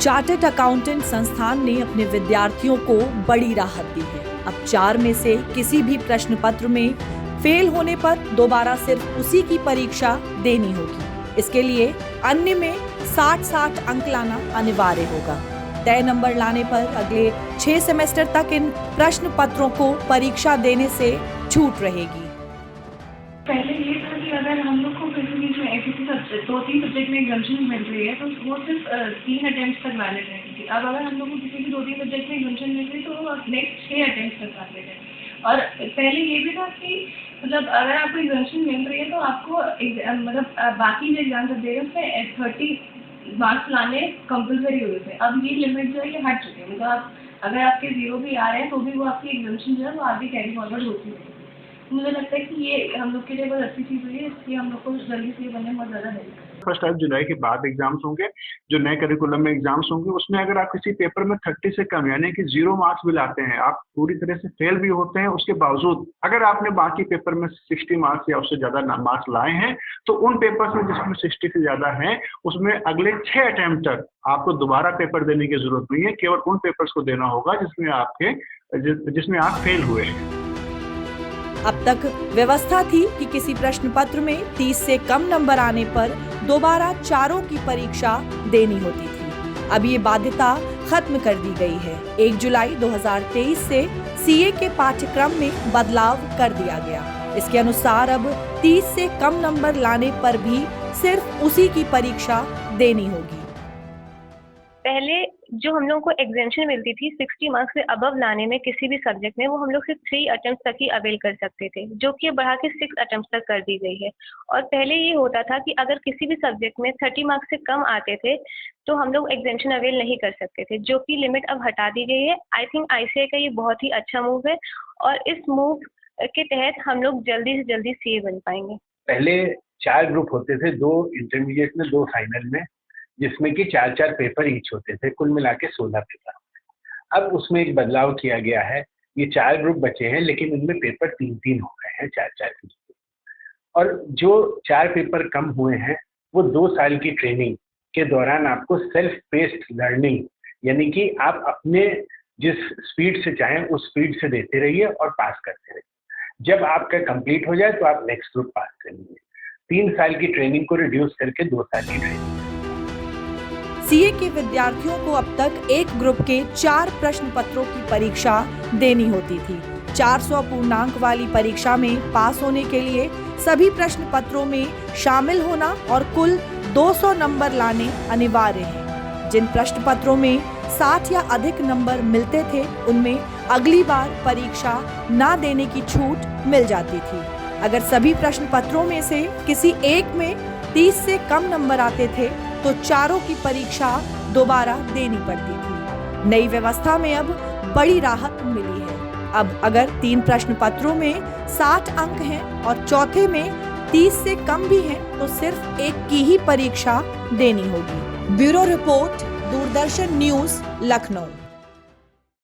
Chartered accountant संस्थान ने अपने विद्यार्थियों को बड़ी राहत दी है। अब 4 में से किसी भी प्रश्न पत्र में फेल होने पर दोबारा सिर्फ उसी की परीक्षा देनी होगी। इसके लिए अन्य में 60-60 अंक लाना अनिवार्य होगा। तय नंबर लाने पर अगले 6 सेमेस्टर तक इन प्रश्न पत्रों को परीक्षा देने से छूट रहेगी। पहले ये था कि अगर हम लोग को किसी भी सब्जेक्ट 2-3 सब्जेक्ट में एग्जाम्शन मिल रही है तो वो सिर्फ 3 अटेम्प्ट तक वैलिड रहेगी थी। अब अगर हम लोग को किसी भी 2-3 सब्जेक्ट में एग्जाम्शन मिल रही तो वो नेक्स्ट 6 अटेम्प्ट तक वैलिड है। और पहले ये भी था कि मतलब अगर आपको एग्जाम्शन मिल रही है तो आपको मतलब बाकी जो एग्जाम दे रहे हैं उसमें 30 मार्क्स लाने कंपलसरी हुए थे। अब ये लिमिट जो है ये हट चुकी है। मतलब आप अगर आपके 0 भी आ रहे हैं तो भी वो आपकी एग्जाम्शन जो है वो आगे कैरी फॉरवर्ड होती है। मुझे लगता है कि ये हम लोग के लिए बहुत अच्छी चीज़ हुई है, इसलिए हम लोग को जल्दी से बनने में बहुत ज़्यादा हेल्प है। फर्स्ट 8 जुलाई के बाद एग्जाम्स होंगे, जो नए करिकुलम में एग्जाम्स होंगे उसमें अगर आप किसी पेपर में 30 से कम यानी कि 0 मार्क्स भी लाते हैं, आप पूरी तरह से फेल भी होते हैं, उसके बावजूद अगर आपने बाकी पेपर में 60 मार्क्स या उससे ज़्यादा मार्क्स लाए हैं तो उन पेपर्स में जिसमें 60 से ज़्यादा हैं उसमें अगले 6 अटेम्प्ट तक आपको दोबारा पेपर देने की जरूरत नहीं है। केवल उन पेपर्स को देना होगा जिसमें आप फेल हुए हैं। अब तक व्यवस्था थी कि किसी प्रश्न पत्र में 30 से कम नंबर आने पर दोबारा चारों की परीक्षा देनी होती थी। अब ये बाध्यता खत्म कर दी गई है। 1 जुलाई 2023 से सीए के पाठ्यक्रम में बदलाव कर दिया गया। इसके अनुसार अब 30 से कम नंबर लाने पर भी सिर्फ उसी की परीक्षा देनी होगी। पहले जो हम लोगों को एग्जाम्शन मिलती थी 60 मार्क्स से अबव लाने में किसी भी सब्जेक्ट में, वो हम लोग सिर्फ 3 अटेम्प्ट तक ही अवेल कर सकते थे, जो कि बढ़ा के 6 अटेम्प्ट तक कर दी गई है। और पहले ये होता था कि अगर किसी भी सब्जेक्ट में 30 मार्क्स से कम आते थे तो हम लोग एग्जाम्शन अवेल नहीं कर सकते थे, जो कि लिमिट अब हटा दी गई है। आई थिंक आईसीएआई का ये बहुत ही अच्छा मूव है और इस मूव के तहत हम लोग जल्दी से जल्दी सीए बन पाएंगे। पहले 4 ग्रुप होते थे, 2 इंटरमीडिएट में 2 फाइनल में, जिसमें कि 4-4 पेपर ईच होते थे, कुल मिला के 16 पेपर। अब उसमें एक बदलाव किया गया है, ये 4 ग्रुप बचे हैं लेकिन उनमें पेपर 3-3 हो गए हैं, 4-4 के। और जो 4 पेपर कम हुए हैं वो 2 साल की ट्रेनिंग के दौरान आपको सेल्फ पेस्ड लर्निंग, यानी कि आप अपने जिस स्पीड से चाहें उस स्पीड से देते रहिए और पास करते रहिए। जब आपका कंप्लीट हो जाए तो आप नेक्स्ट ग्रुप पास करेंगे। 3 साल की ट्रेनिंग को रिड्यूस करके 2 साल की ट्रेनिंग। सीए के विद्यार्थियों को अब तक एक ग्रुप के 4 प्रश्न पत्रों की परीक्षा देनी होती थी। 400 पूर्णांक वाली परीक्षा में पास होने के लिए सभी प्रश्न पत्रों में शामिल होना और कुल 200 नंबर लाने अनिवार्य हैं। जिन प्रश्न पत्रों में 60 या अधिक नंबर मिलते थे उनमें अगली बार परीक्षा न देने की छूट मिल जाती थी। अगर सभी प्रश्न पत्रों में से किसी एक में 30 से कम नंबर आते थे तो चारों की परीक्षा दोबारा देनी पड़ती थी। नई व्यवस्था में अब बड़ी राहत मिली है। अब अगर 3 प्रश्न पत्रों में 60 अंक हैं और चौथे में 30 से कम भी हैं तो सिर्फ एक की ही परीक्षा देनी होगी। Bureau report, Doordarshan news, Lucknow.